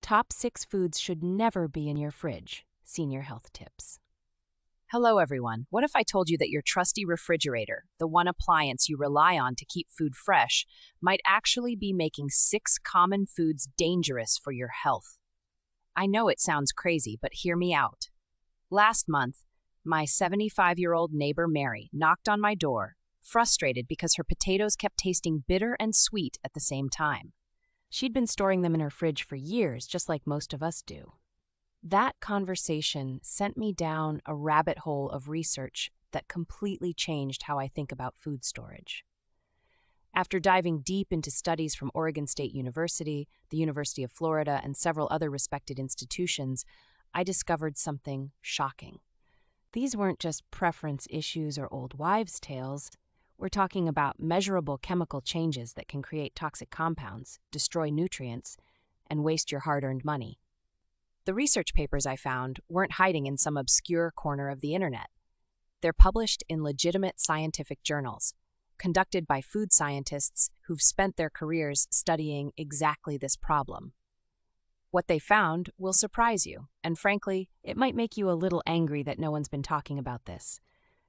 Top 6 foods should never be in your fridge. Senior health tips. Hello, everyone. What if I told you that your trusty refrigerator, the one appliance you rely on to keep food fresh, might actually be making 6 common foods dangerous for your health? I know it sounds crazy, but hear me out. Last month, my 75-year-old neighbor Mary knocked on my door, frustrated because her potatoes kept tasting bitter and sweet at the same time. She'd been storing them in her fridge for years, just like most of us do. That conversation sent me down a rabbit hole of research that completely changed how I think about food storage. After diving deep into studies from Oregon State University, the University of Florida, and several other respected institutions, I discovered something shocking. These weren't just preference issues or old wives' tales. We're talking about measurable chemical changes that can create toxic compounds, destroy nutrients, and waste your hard-earned money. The research papers I found weren't hiding in some obscure corner of the internet. They're published in legitimate scientific journals, conducted by food scientists who've spent their careers studying exactly this problem. What they found will surprise you, and frankly, it might make you a little angry that no one's been talking about this.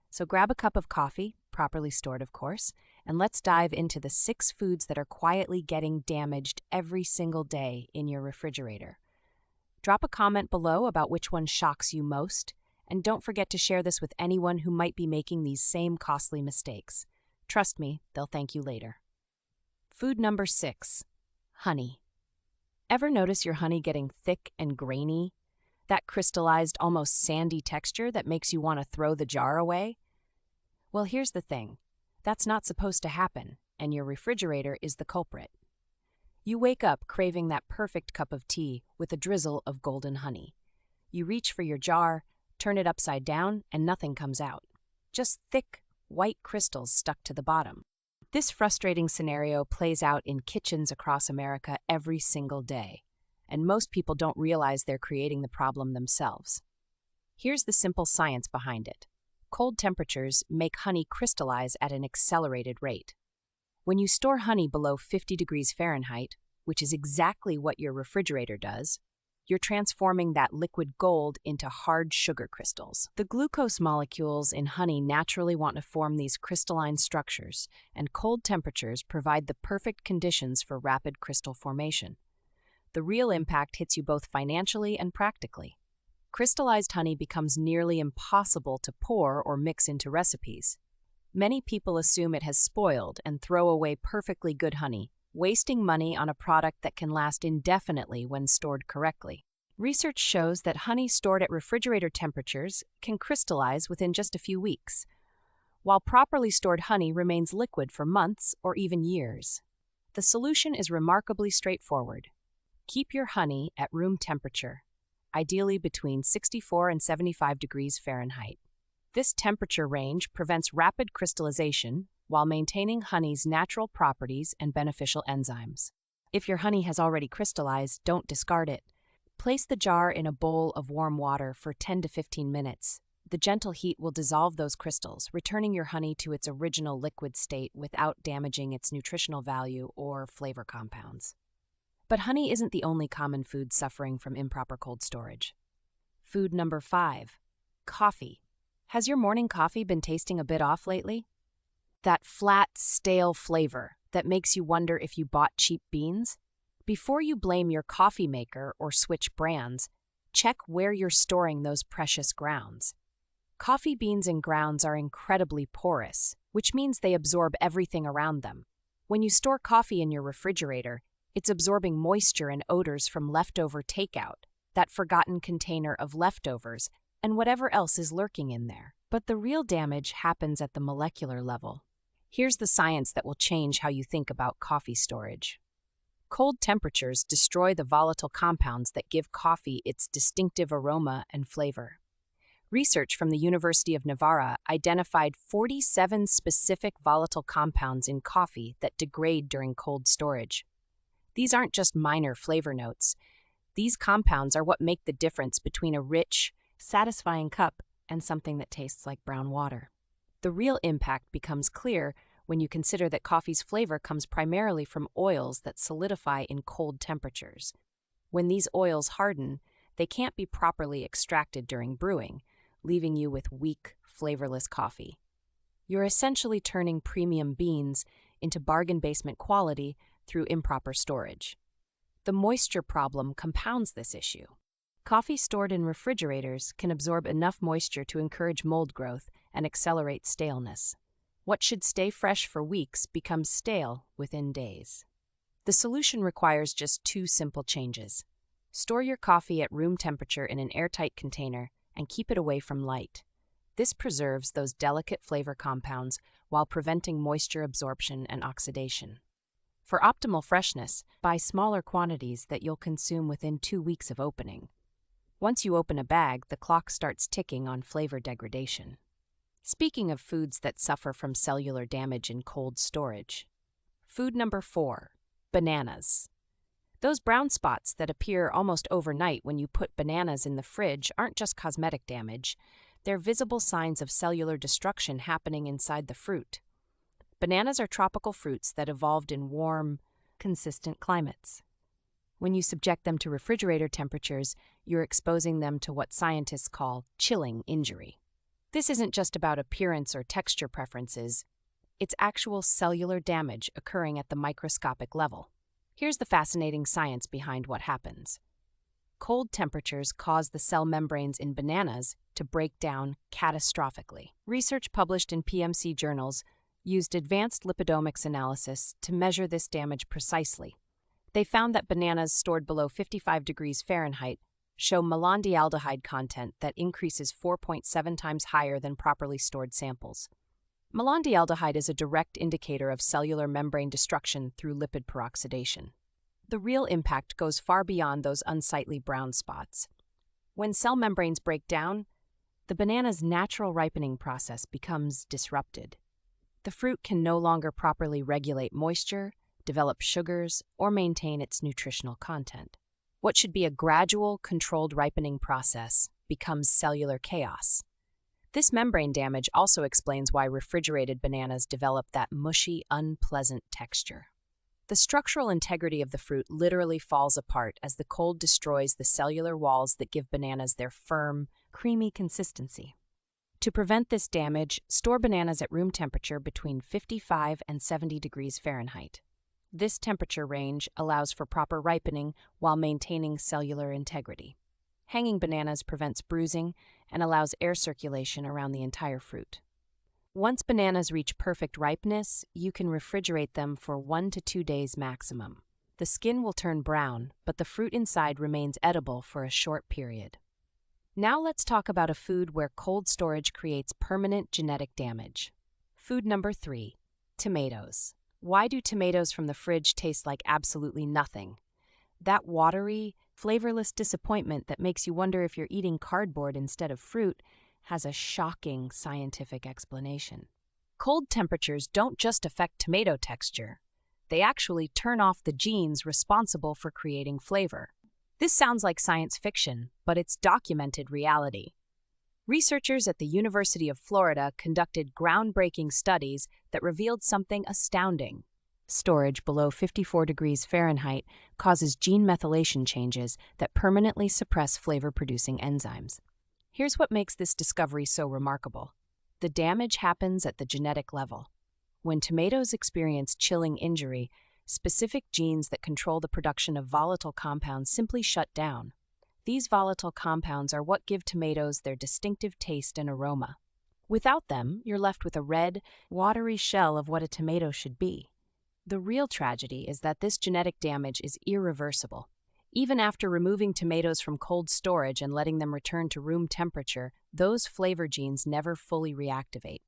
So grab a cup of coffee, properly stored of course, and let's dive into the 6 foods that are quietly getting damaged every single day in your refrigerator. Drop a comment below about which one shocks you most, and don't forget to share this with anyone who might be making these same costly mistakes. Trust me, they'll thank you later. Food number 6, honey. Ever notice your honey getting thick and grainy? That crystallized, almost sandy texture that makes you want to throw the jar away? Well, here's the thing. That's not supposed to happen, and your refrigerator is the culprit. You wake up craving that perfect cup of tea with a drizzle of golden honey. You reach for your jar, turn it upside down, and nothing comes out. Just thick, white crystals stuck to the bottom. This frustrating scenario plays out in kitchens across America every single day, and most people don't realize they're creating the problem themselves. Here's the simple science behind it. Cold temperatures make honey crystallize at an accelerated rate. When you store honey below 50 degrees Fahrenheit, which is exactly what your refrigerator does, you're transforming that liquid gold into hard sugar crystals. The glucose molecules in honey naturally want to form these crystalline structures, and cold temperatures provide the perfect conditions for rapid crystal formation. The real impact hits you both financially and practically. Crystallized honey becomes nearly impossible to pour or mix into recipes. Many people assume it has spoiled and throw away perfectly good honey, wasting money on a product that can last indefinitely when stored correctly. Research shows that honey stored at refrigerator temperatures can crystallize within just a few weeks, while properly stored honey remains liquid for months or even years. The solution is remarkably straightforward. Keep your honey at room temperature, ideally between 64 and 75 degrees Fahrenheit. This temperature range prevents rapid crystallization while maintaining honey's natural properties and beneficial enzymes. If your honey has already crystallized, don't discard it. Place the jar in a bowl of warm water for 10 to 15 minutes. The gentle heat will dissolve those crystals, returning your honey to its original liquid state without damaging its nutritional value or flavor compounds. But honey isn't the only common food suffering from improper cold storage. Food number 5, coffee. Has your morning coffee been tasting a bit off lately? That flat, stale flavor that makes you wonder if you bought cheap beans? Before you blame your coffee maker or switch brands, check where you're storing those precious grounds. Coffee beans and grounds are incredibly porous, which means they absorb everything around them. When you store coffee in your refrigerator, it's absorbing moisture and odors from leftover takeout, that forgotten container of leftovers, and whatever else is lurking in there. But the real damage happens at the molecular level. Here's the science that will change how you think about coffee storage. Cold temperatures destroy the volatile compounds that give coffee its distinctive aroma and flavor. Research from the University of Navarra identified 47 specific volatile compounds in coffee that degrade during cold storage. These aren't just minor flavor notes. These compounds are what make the difference between a rich, satisfying cup and something that tastes like brown water. The real impact becomes clear when you consider that coffee's flavor comes primarily from oils that solidify in cold temperatures. When these oils harden, they can't be properly extracted during brewing, leaving you with weak, flavorless coffee. You're essentially turning premium beans into bargain basement quality through improper storage. The moisture problem compounds this issue. Coffee stored in refrigerators can absorb enough moisture to encourage mold growth and accelerate staleness. What should stay fresh for weeks becomes stale within days. The solution requires just two simple changes. Store your coffee at room temperature in an airtight container and keep it away from light. This preserves those delicate flavor compounds while preventing moisture absorption and oxidation. For optimal freshness, buy smaller quantities that you'll consume within 2 weeks of opening. Once you open a bag, the clock starts ticking on flavor degradation. Speaking of foods that suffer from cellular damage in cold storage. Food number 4, bananas. Those brown spots that appear almost overnight when you put bananas in the fridge aren't just cosmetic damage, they're visible signs of cellular destruction happening inside the fruit. Bananas are tropical fruits that evolved in warm, consistent climates. When you subject them to refrigerator temperatures, you're exposing them to what scientists call chilling injury. This isn't just about appearance or texture preferences, it's actual cellular damage occurring at the microscopic level. Here's the fascinating science behind what happens. Cold temperatures cause the cell membranes in bananas to break down catastrophically. Research published in PMC journals used advanced lipidomics analysis to measure this damage precisely. They found that bananas stored below 55 degrees Fahrenheit show malondialdehyde content that increases 4.7 times higher than properly stored samples. Malondialdehyde is a direct indicator of cellular membrane destruction through lipid peroxidation. The real impact goes far beyond those unsightly brown spots. When cell membranes break down, the banana's natural ripening process becomes disrupted. The fruit can no longer properly regulate moisture, develop sugars, or maintain its nutritional content. What should be a gradual, controlled ripening process becomes cellular chaos. This membrane damage also explains why refrigerated bananas develop that mushy, unpleasant texture. The structural integrity of the fruit literally falls apart as the cold destroys the cellular walls that give bananas their firm, creamy consistency. To prevent this damage, store bananas at room temperature between 55 and 70 degrees Fahrenheit. This temperature range allows for proper ripening while maintaining cellular integrity. Hanging bananas prevents bruising and allows air circulation around the entire fruit. Once bananas reach perfect ripeness, you can refrigerate them for 1 to 2 days maximum. The skin will turn brown, but the fruit inside remains edible for a short period. Now let's talk about a food where cold storage creates permanent genetic damage. Food number 3, tomatoes. Why do tomatoes from the fridge taste like absolutely nothing? That watery, flavorless disappointment that makes you wonder if you're eating cardboard instead of fruit has a shocking scientific explanation. Cold temperatures don't just affect tomato texture. They actually turn off the genes responsible for creating flavor. This sounds like science fiction, but it's documented reality. Researchers at the University of Florida conducted groundbreaking studies that revealed something astounding. Storage below 54 degrees Fahrenheit causes gene methylation changes that permanently suppress flavor-producing enzymes. Here's what makes this discovery so remarkable. The damage happens at the genetic level. When tomatoes experience chilling injury, specific genes that control the production of volatile compounds simply shut down. These volatile compounds are what give tomatoes their distinctive taste and aroma. Without them, you're left with a red, watery shell of what a tomato should be. The real tragedy is that this genetic damage is irreversible. Even after removing tomatoes from cold storage and letting them return to room temperature, those flavor genes never fully reactivate.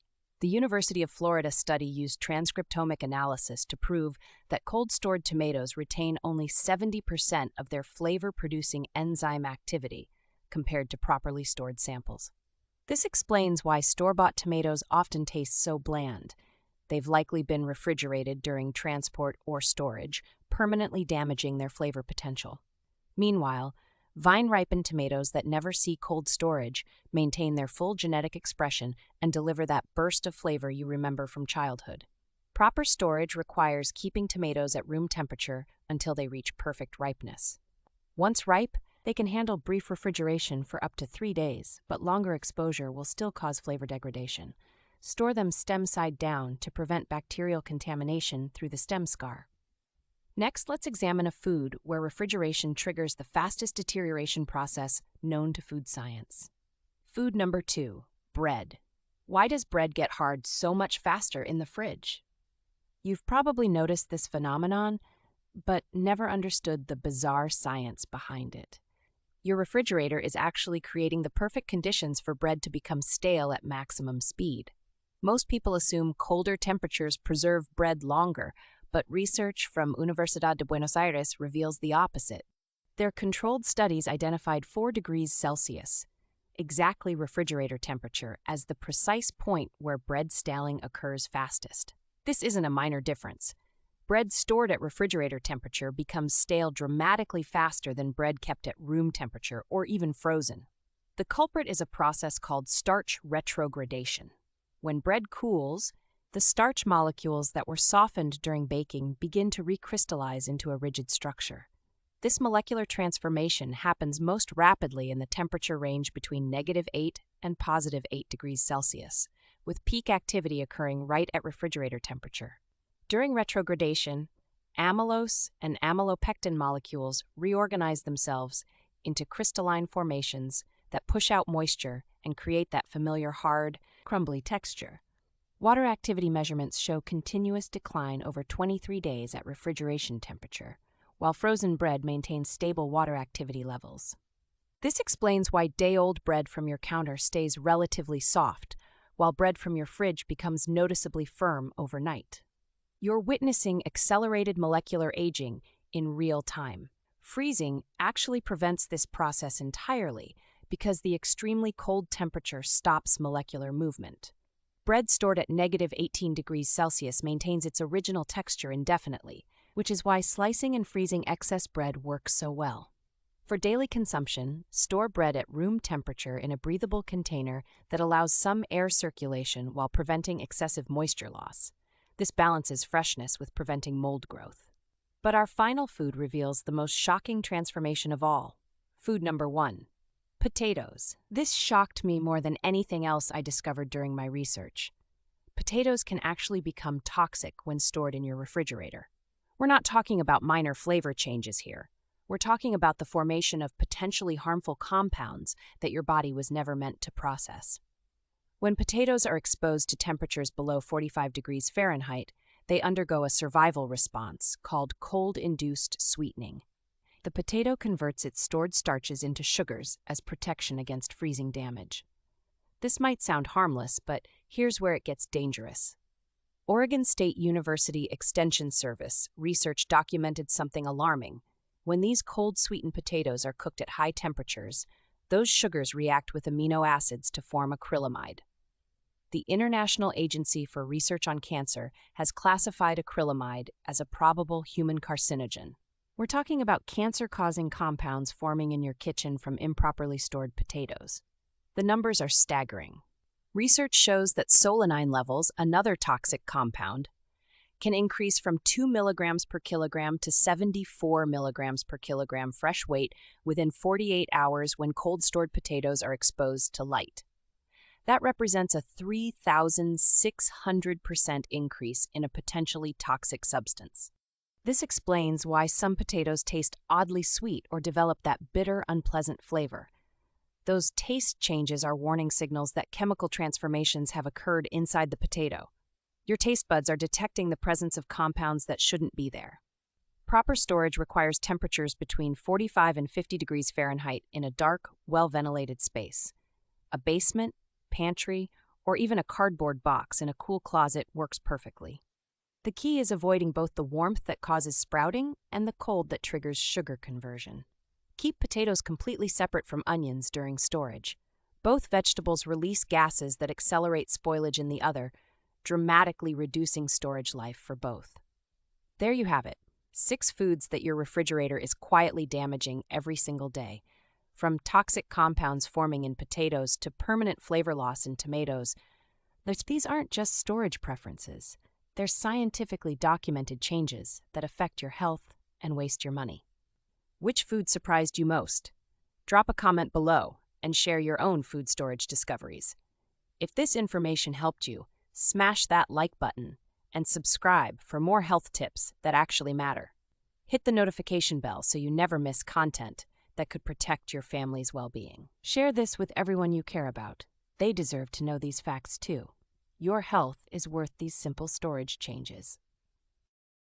The University of Florida study used transcriptomic analysis to prove that cold-stored tomatoes retain only 70% of their flavor-producing enzyme activity compared to properly stored samples. This explains why store-bought tomatoes often taste so bland. They've likely been refrigerated during transport or storage, permanently damaging their flavor potential. Meanwhile, vine-ripened tomatoes that never see cold storage maintain their full genetic expression and deliver that burst of flavor you remember from childhood. Proper storage requires keeping tomatoes at room temperature until they reach perfect ripeness. Once ripe, they can handle brief refrigeration for up to 3 days, but longer exposure will still cause flavor degradation. Store them stem side down to prevent bacterial contamination through the stem scar. Next, let's examine a food where refrigeration triggers the fastest deterioration process known to food science. Food number 2, bread. Why does bread get hard so much faster in the fridge? You've probably noticed this phenomenon, but never understood the bizarre science behind it. Your refrigerator is actually creating the perfect conditions for bread to become stale at maximum speed. Most people assume colder temperatures preserve bread longer, but research from Universidad de Buenos Aires reveals the opposite. Their controlled studies identified 4 degrees Celsius, exactly refrigerator temperature, as the precise point where bread staling occurs fastest. This isn't a minor difference. Bread stored at refrigerator temperature becomes stale dramatically faster than bread kept at room temperature or even frozen. The culprit is a process called starch retrogradation. When bread cools, the starch molecules that were softened during baking begin to recrystallize into a rigid structure. This molecular transformation happens most rapidly in the temperature range between -8 and +8 degrees Celsius, with peak activity occurring right at refrigerator temperature. During retrogradation, amylose and amylopectin molecules reorganize themselves into crystalline formations that push out moisture and create that familiar hard, crumbly texture. Water activity measurements show continuous decline over 23 days at refrigeration temperature, while frozen bread maintains stable water activity levels. This explains why day-old bread from your counter stays relatively soft, while bread from your fridge becomes noticeably firm overnight. You're witnessing accelerated molecular aging in real time. Freezing actually prevents this process entirely because the extremely cold temperature stops molecular movement. Bread stored at -18 degrees Celsius maintains its original texture indefinitely, which is why slicing and freezing excess bread works so well. For daily consumption, store bread at room temperature in a breathable container that allows some air circulation while preventing excessive moisture loss. This balances freshness with preventing mold growth. But our final food reveals the most shocking transformation of all. Food number 1. Potatoes. This shocked me more than anything else I discovered during my research. Potatoes can actually become toxic when stored in your refrigerator. We're not talking about minor flavor changes here. We're talking about the formation of potentially harmful compounds that your body was never meant to process. When potatoes are exposed to temperatures below 45 degrees Fahrenheit, they undergo a survival response called cold-induced sweetening. The potato converts its stored starches into sugars as protection against freezing damage. This might sound harmless, but here's where it gets dangerous. Oregon State University Extension Service research documented something alarming. When these cold-sweetened potatoes are cooked at high temperatures, those sugars react with amino acids to form acrylamide. The International Agency for Research on Cancer has classified acrylamide as a probable human carcinogen. We're talking about cancer-causing compounds forming in your kitchen from improperly stored potatoes. The numbers are staggering. Research shows that solanine levels, another toxic compound, can increase from 2 milligrams per kilogram to 74 milligrams per kilogram fresh weight within 48 hours when cold-stored potatoes are exposed to light. That represents a 3,600% increase in a potentially toxic substance. This explains why some potatoes taste oddly sweet or develop that bitter, unpleasant flavor. Those taste changes are warning signals that chemical transformations have occurred inside the potato. Your taste buds are detecting the presence of compounds that shouldn't be there. Proper storage requires temperatures between 45 and 50 degrees Fahrenheit in a dark, well-ventilated space. A basement, pantry, or even a cardboard box in a cool closet works perfectly. The key is avoiding both the warmth that causes sprouting and the cold that triggers sugar conversion. Keep potatoes completely separate from onions during storage. Both vegetables release gases that accelerate spoilage in the other, dramatically reducing storage life for both. There you have it, 6 foods that your refrigerator is quietly damaging every single day. From toxic compounds forming in potatoes to permanent flavor loss in tomatoes, these aren't just storage preferences. They're scientifically documented changes that affect your health and waste your money. Which food surprised you most? Drop a comment below and share your own food storage discoveries. If this information helped you, smash that like button and subscribe for more health tips that actually matter. Hit the notification bell so you never miss content that could protect your family's well-being. Share this with everyone you care about. They deserve to know these facts too. Your health is worth these simple storage changes.